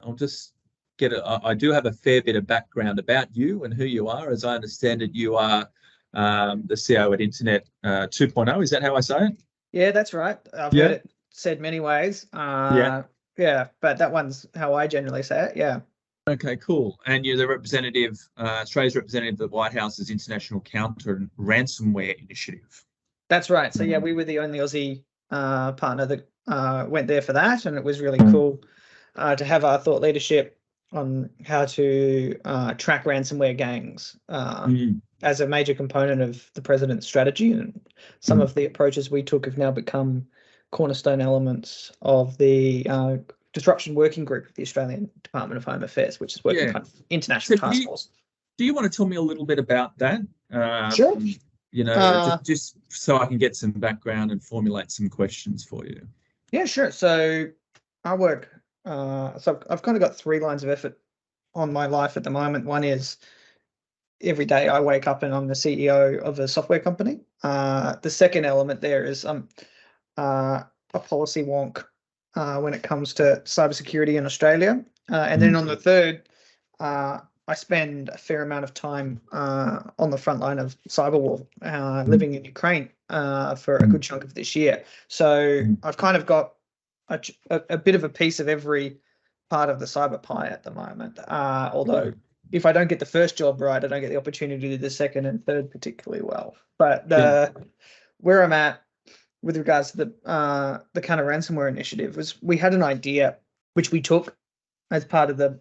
I'll just get I do have a fair bit of background about you and who you are. As I understand it, you are the CEO at Internet 2.0. Is that how I say it? Yeah, that's right. I've heard it said many ways. Yeah, but that one's how I generally say it. Yeah. Okay, cool. And you're the representative, Australia's representative of the White House's International Counter and Ransomware Initiative. That's right. So yeah, we were the only Aussie partner that went there for that, and it was really cool to have our thought leadership on how to track ransomware gangs as a major component of the president's strategy. And some of the approaches we took have now become cornerstone elements of the disruption working group of the Australian Department of Home Affairs, which is working kind of international task force. Do you want to tell me a little bit about that? Sure. You know, just so I can get some background and formulate some questions for you. Yeah, sure. So I work, so I've kind of got 3 lines of effort on my life at the moment. One is every day I wake up and I'm the CEO of a software company. The second element there is I'm a policy wonk when it comes to cybersecurity in Australia. And then on the third, I spend a fair amount of time on the front line of cyber war, living in Ukraine for a good chunk of this year. So I've kind of got a bit of a piece of every part of the cyber pie at the moment. Although if I don't get the first job right, I don't get the opportunity to do the second and third particularly well. But where I'm at with regards to the counter ransomware initiative was we had an idea which we took as part of the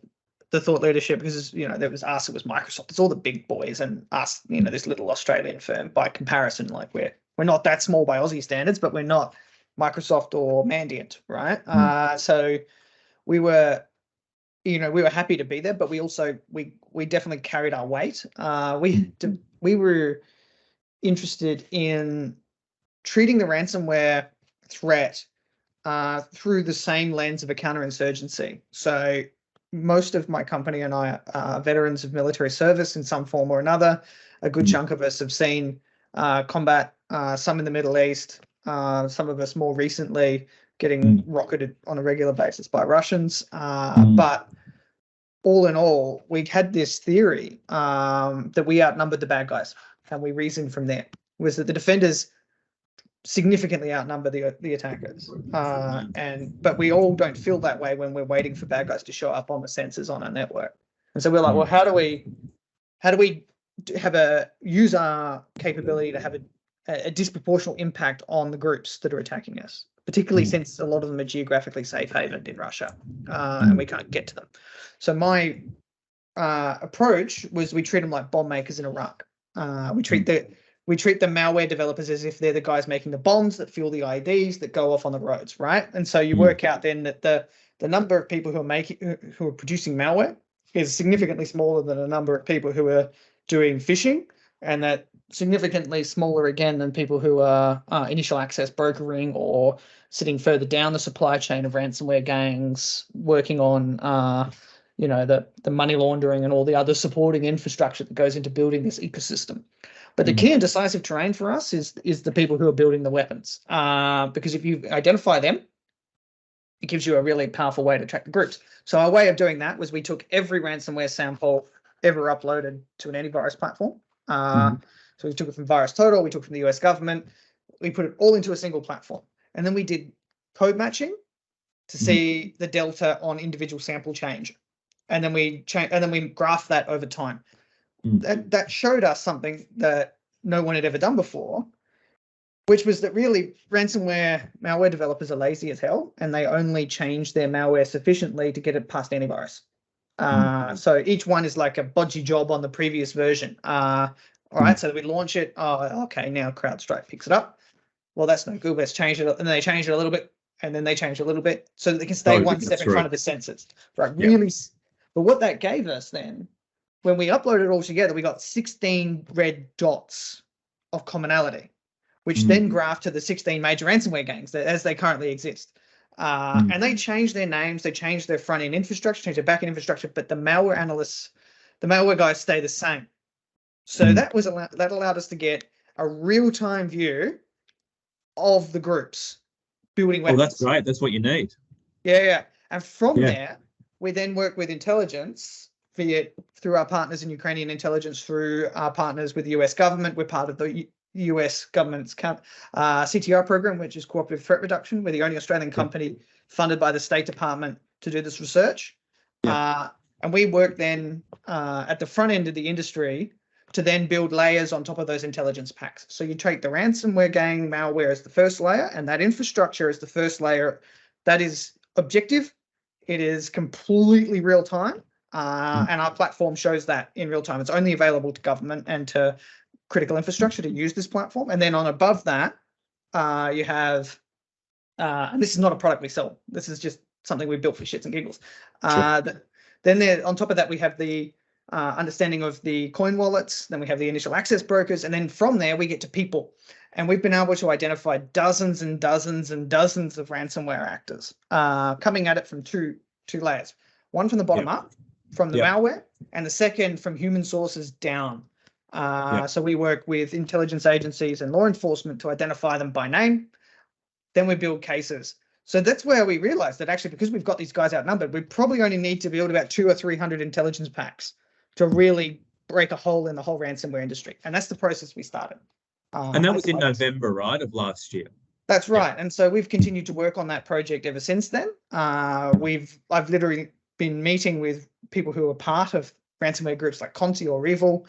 thought leadership, because there was us, it was Microsoft, it's all the big boys, and us, this little Australian firm by comparison. Like we're not that small by Aussie standards, but we're not Microsoft or Mandiant, right? So we were happy to be there, but we also we definitely carried our weight. We were interested in treating the ransomware threat through the same lens of a counterinsurgency. So most of my company and I are veterans of military service in some form or another. A good chunk of us have seen combat, some in the Middle East, some of us more recently getting rocketed on a regular basis by Russians. But all in all, we had this theory that we outnumbered the bad guys, and we reasoned from there was that the defenders significantly outnumber the attackers, but we all don't feel that way when we're waiting for bad guys to show up on the sensors on our network. And so we're like, well, how do we use our capability to have a disproportional impact on the groups that are attacking us, particularly since a lot of them are geographically safe havened in Russia, and we can't get to them. So my approach was we treat them like bomb makers in Iraq. We treat the malware developers as if they're the guys making the bombs that fuel the IEDs that go off on the roads, right? And so you work out then that the number of people who are producing malware is significantly smaller than the number of people who are doing phishing, and that significantly smaller again than people who are initial access brokering or sitting further down the supply chain of ransomware gangs, working on the money laundering and all the other supporting infrastructure that goes into building this ecosystem. But the key and decisive terrain for us is the people who are building the weapons, because if you identify them, it gives you a really powerful way to track the groups. So our way of doing that was we took every ransomware sample ever uploaded to an antivirus platform. So we took it from VirusTotal, we took it from the US government, we put it all into a single platform. And then we did code matching to see the delta on individual sample change. And then we graphed that over time. That showed us something that no one had ever done before, which was that really ransomware malware developers are lazy as hell, and they only change their malware sufficiently to get it past antivirus. So each one is like a bodgy job on the previous version. All right, so we launch it. Oh, okay, now CrowdStrike picks it up. Well, that's no good. Let's change it. And then they change it a little bit, and then they change it a little bit so that they can stay one step in front of the sensors. Right, really. But what that gave us then, when we uploaded it all together, we got 16 red dots of commonality, which then graphed to the 16 major ransomware gangs as they currently exist. And they changed their names, they changed their front-end infrastructure, changed their back-end infrastructure, but the malware analysts, the malware guys stay the same. So that allowed us to get a real-time view of the groups building weapons. Oh, that's great. That's what you need. Yeah. And from there, we then work with intelligence, be it through our partners in Ukrainian intelligence, through our partners with the US government. We're part of the US government's CTR program, which is Cooperative Threat Reduction. We're the only Australian company funded by the State Department to do this research. And we work then at the front end of the industry to then build layers on top of those intelligence packs. So you take the ransomware gang malware as the first layer, and that infrastructure is the first layer. That is objective. It is completely real time. And our platform shows that in real time. It's only available to government and to critical infrastructure to use this platform. And then on above that, you have, and this is not a product we sell. This is just something we built for shits and giggles. Then there, on top of that, we have the understanding of the coin wallets. Then we have the initial access brokers. And then from there, we get to people. And we've been able to identify dozens and dozens and dozens of ransomware actors coming at it from two layers. One from the bottom up, from the malware, and the second from human sources down. So we work with intelligence agencies and law enforcement to identify them by name. Then we build cases. So that's where we realized that actually, because we've got these guys outnumbered, we probably only need to build about 200 or 300 intelligence packs to really break a hole in the whole ransomware industry. And that's the process we started. And that was in November, right, of last year? That's right. And so we've continued to work on that project ever since then. I've literally been meeting with people who are part of ransomware groups like Conti or Revil,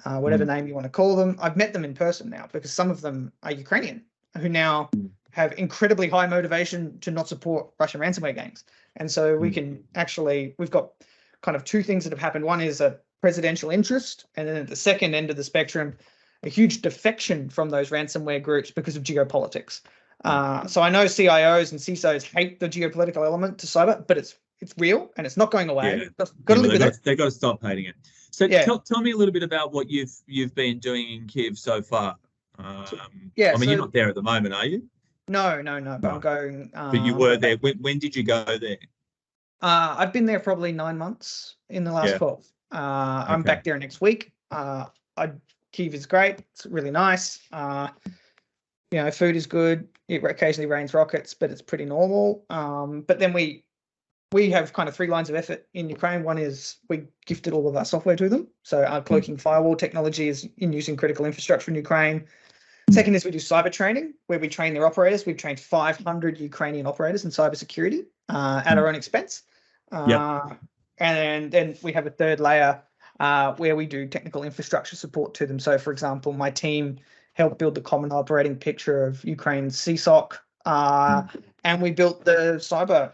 whatever name you want to call them. I've met them in person now because some of them are Ukrainian who now have incredibly high motivation to not support Russian ransomware gangs. And so we can actually, we've got kind of two things that have happened. One is a presidential interest, and then at the second end of the spectrum, a huge defection from those ransomware groups because of geopolitics. So I know CIOs and CISOs hate the geopolitical element to cyber, but it's real and it's not going away. They've got to stop hating it. So tell me a little bit about what you've been doing in Kiev so far. I mean, you're not there at the moment, are you? No. But I'm going. But you were there. When did you go there? I've been there probably 9 months in the last 12. I'm back there next week. Kiev is great. It's really nice. Food is good. It occasionally rains rockets, but it's pretty normal. But then we have kind of 3 lines of effort in Ukraine. One is we gifted all of our software to them. So our cloaking firewall technology is in use in critical infrastructure in Ukraine. Second is we do cyber training, where we train their operators. We've trained 500 Ukrainian operators in cybersecurity at our own expense. And then we have a third layer where we do technical infrastructure support to them. So, for example, my team helped build the common operating picture of Ukraine's CSOC, and we built the cyber,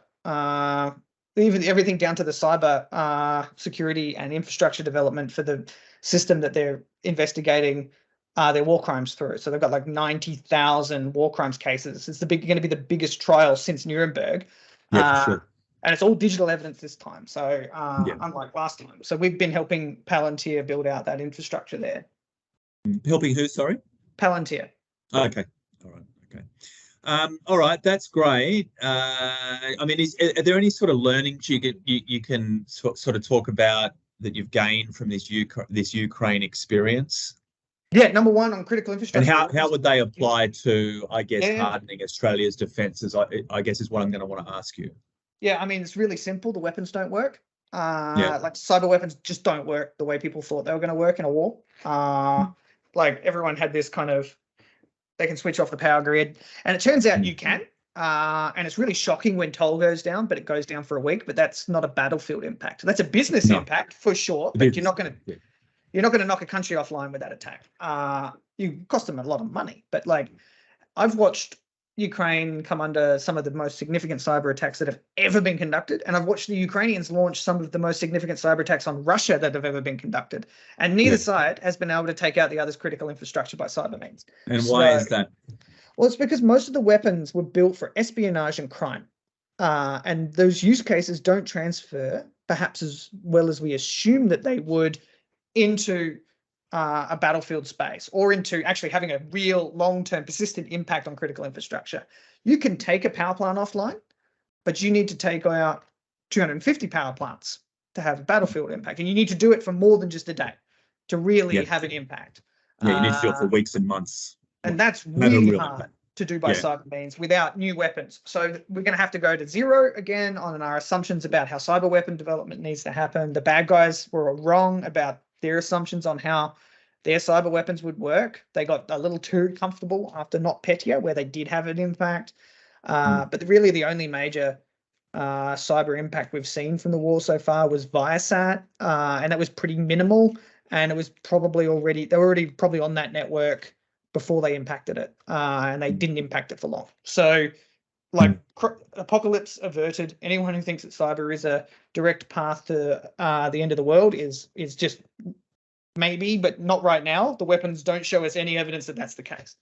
even everything down to the cyber security and infrastructure development for the system that they're investigating their war crimes through. So they've got like 90,000 war crimes cases. It's going to be the biggest trial since Nuremberg. For sure. And it's all digital evidence this time. So unlike last time. So we've been helping Palantir build out that infrastructure there. Helping who, sorry? Palantir. Okay. All right. Okay. All right. That's great. I mean, are there any sort of learnings you can sort of talk about that you've gained from this Ukraine experience? Yeah, number one on critical infrastructure. And how would they apply to, I guess, hardening Australia's defences? I guess is what I'm going to want to ask you. Yeah, I mean, it's really simple. The weapons don't work. Like cyber weapons just don't work the way people thought they were going to work in a war. Like everyone had this kind of, they can switch off the power grid. And it turns out you can. And it's really shocking when toll goes down, but it goes down for a week. But that's not a battlefield impact. That's a business impact for sure. But you're not going to knock a country offline with that attack. You cost them a lot of money. But like, I've watched Ukraine come under some of the most significant cyber attacks that have ever been conducted. And I've watched the Ukrainians launch some of the most significant cyber attacks on Russia that have ever been conducted. And neither side has been able to take out the other's critical infrastructure by cyber means. And why is that? Well, it's because most of the weapons were built for espionage and crime. And those use cases don't transfer, perhaps as well as we assume that they would, into a battlefield space or into actually having a real long-term persistent impact on critical infrastructure. You can take a power plant offline, but you need to take out 250 power plants to have a battlefield impact. And you need to do it for more than just a day to really have an impact. Yeah, you need to do it for weeks and months. And that's really hard. to do by Yeah. cyber means without new weapons. So we're going to have to go to zero again on our assumptions about how cyber weapon development needs to happen. The bad guys were wrong about their assumptions on how their cyber weapons would work. They got a little too comfortable after NotPetya, where they did have an impact. But really the only major cyber impact we've seen from the war so far was Viasat, and that was pretty minimal. And it was probably they were already probably on that network before they impacted it, and they didn't impact it for long. So, like, apocalypse averted. Anyone who thinks that cyber is a direct path to the end of the world is just maybe, but not right now. The weapons don't show us any evidence that that's the case.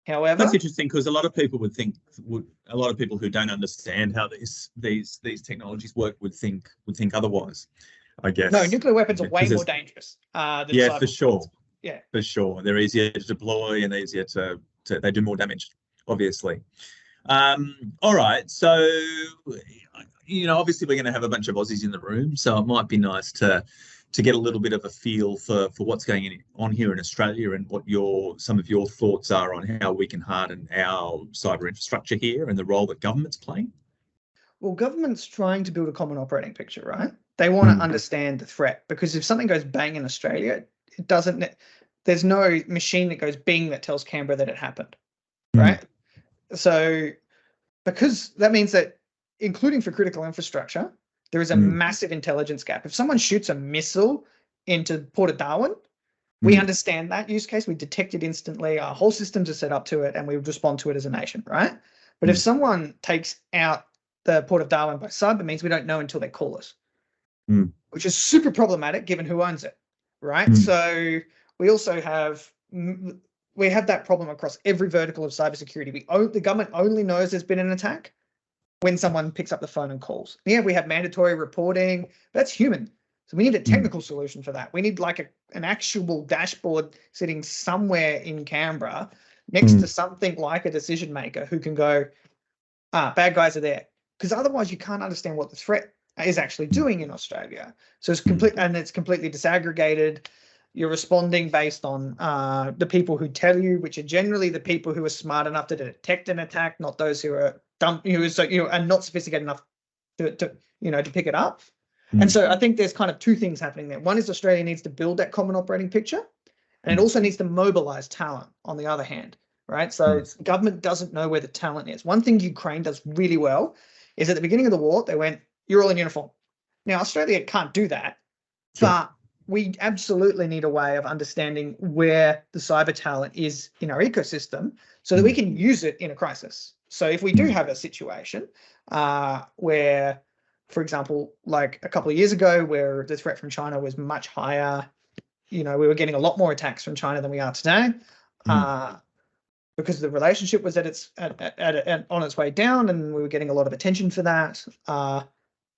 However, that's interesting, because a lot of people a lot of people who don't understand how these technologies work would think otherwise, I guess. No, nuclear weapons are way more dangerous than cyber for sure. weapons. Yeah, for sure. They're easier to deploy and easier to they do more damage, obviously. All right. So, obviously we're going to have a bunch of Aussies in the room, so it might be nice to get a little bit of a feel for what's going on here in Australia and what some of your thoughts are on how we can harden our cyber infrastructure here and the role that government's playing. Well, government's trying to build a common operating picture, right? They want to understand the threat, because if something goes bang in Australia, it doesn't. There's no machine that goes bing that tells Canberra that it happened, right? So, because that means that, including for critical infrastructure, there is a massive intelligence gap. If someone shoots a missile into Port of Darwin, we understand that use case. We detect it instantly. Our whole systems are set up to it, and we respond to it as a nation, right? But if someone takes out the Port of Darwin by cyber means, we don't know until they call us, which is super problematic given who owns it, right? So we also have that problem across every vertical of cybersecurity. The government only knows there's been an attack when someone picks up the phone and calls. Yeah, we have mandatory reporting. That's human. So we need a technical solution for that. We need like an actual dashboard sitting somewhere in Canberra next to something like a decision maker who can go, bad guys are there. Because otherwise you can't understand what the threat is actually doing in Australia. So it's it's completely disaggregated. You're responding based on the people who tell you, which are generally the people who are smart enough to detect an attack, not those who are dumb, and not sophisticated enough to pick it up. And so I think there's kind of two things happening there. One is Australia needs to build that common operating picture, and it also needs to mobilize talent on the other hand, right? So government doesn't know where the talent is. One thing Ukraine does really well is at the beginning of the war, they went, you're all in uniform. Now, Australia can't do that, but we absolutely need a way of understanding where the cyber talent is in our ecosystem so that we can use it in a crisis. So if we do have a situation where, for example, like a couple of years ago, where the threat from China was much higher, we were getting a lot more attacks from China than we are today, because the relationship was on its way down, and we were getting a lot of attention for that.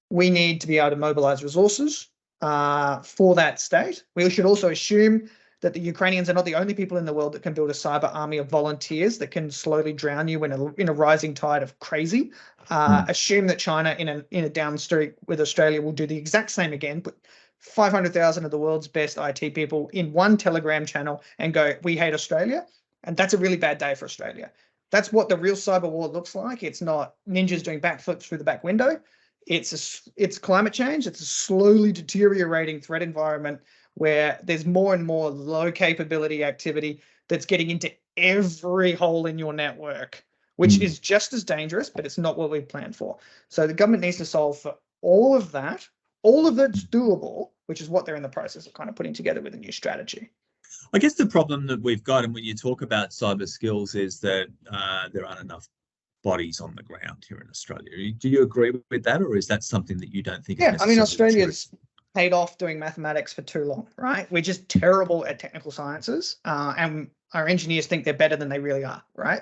We need to be able to mobilize resources for that state. We should also assume that the Ukrainians are not the only people in the world that can build a cyber army of volunteers that can slowly drown you in a rising tide of crazy. Assume that China in a down streak with Australia will do the exact same again, put 500,000 of the world's best IT people in one Telegram channel and go, we hate Australia. And that's a really bad day for Australia. That's what the real cyber war looks like. It's not ninjas doing backflips through the back window. It's climate change. It's a slowly deteriorating threat environment where there's more and more low capability activity that's getting into every hole in your network, which is just as dangerous, but it's not what we've planned for. So the government needs to solve for all of that. All of it's doable, which is what they're in the process of kind of putting together with a new strategy. I guess the problem that we've got, and when you talk about cyber skills, is that there aren't enough bodies on the ground here in Australia. Do you agree with that, or is that something that you don't think? Yeah, I mean, Australia's paid off doing mathematics for too long, right? We're just terrible at technical sciences, and our engineers think they're better than they really are, right?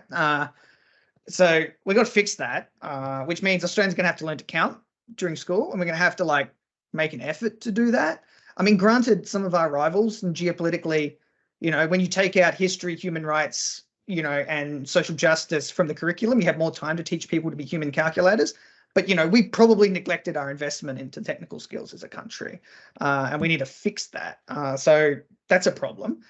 So we've got to fix that, which means Australians are going to have to learn to count during school, and we're going to have to make an effort to do that. I mean, granted, some of our rivals and geopolitically, when you take out history, human rights, and social justice from the curriculum, you have more time to teach people to be human calculators. But, we probably neglected our investment into technical skills as a country, and we need to fix that. So that's a problem.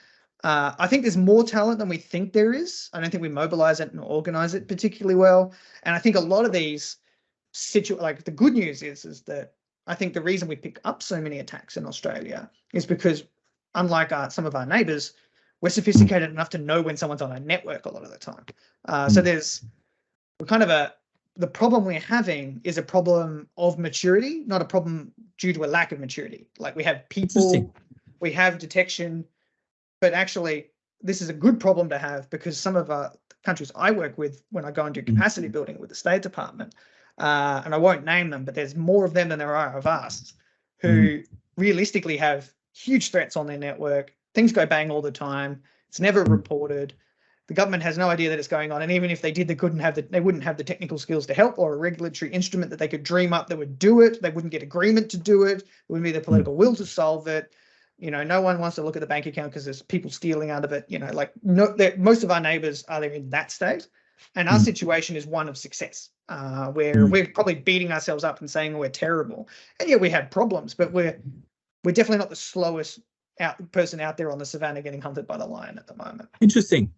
I think there's more talent than we think there is. I don't think we mobilize it and organize it particularly well. And I think a lot of these like the good news is that I think the reason we pick up so many attacks in Australia is because, unlike some of our neighbours, we're sophisticated enough to know when someone's on a network a lot of the time. So the problem we're having is a problem of maturity, not a problem due to a lack of maturity. Like, we have people, we have detection, but actually this is a good problem to have, because some of the countries I work with, when I go and do capacity building with the State Department, and I won't name them, but there's more of them than there are of us, who realistically have huge threats on their network. Things go bang all the time. It's never reported. The government has no idea that it's going on, and even if they did, they wouldn't have the technical skills to help, or a regulatory instrument that they could dream up that would do it. They wouldn't get agreement to do it. It wouldn't be the political will to solve it. No one wants to look at the bank account because there's people stealing out of it. Most of our neighbours are there in that state, and our situation is one of success, where we're probably beating ourselves up and saying we're terrible, and yeah, we have problems, but we're definitely not the slowest person out there on the savannah getting hunted by the lion at the moment. Interesting.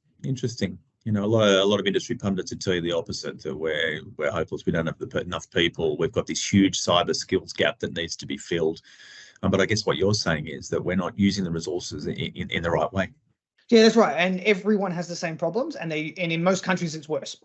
A lot of industry pundits would tell you the opposite, that we're hopeless. We don't have enough people. We've got this huge cyber skills gap that needs to be filled. But I guess what you're saying is that we're not using the resources in the right way. Yeah, that's right. And everyone has the same problems, and in most countries it's worse.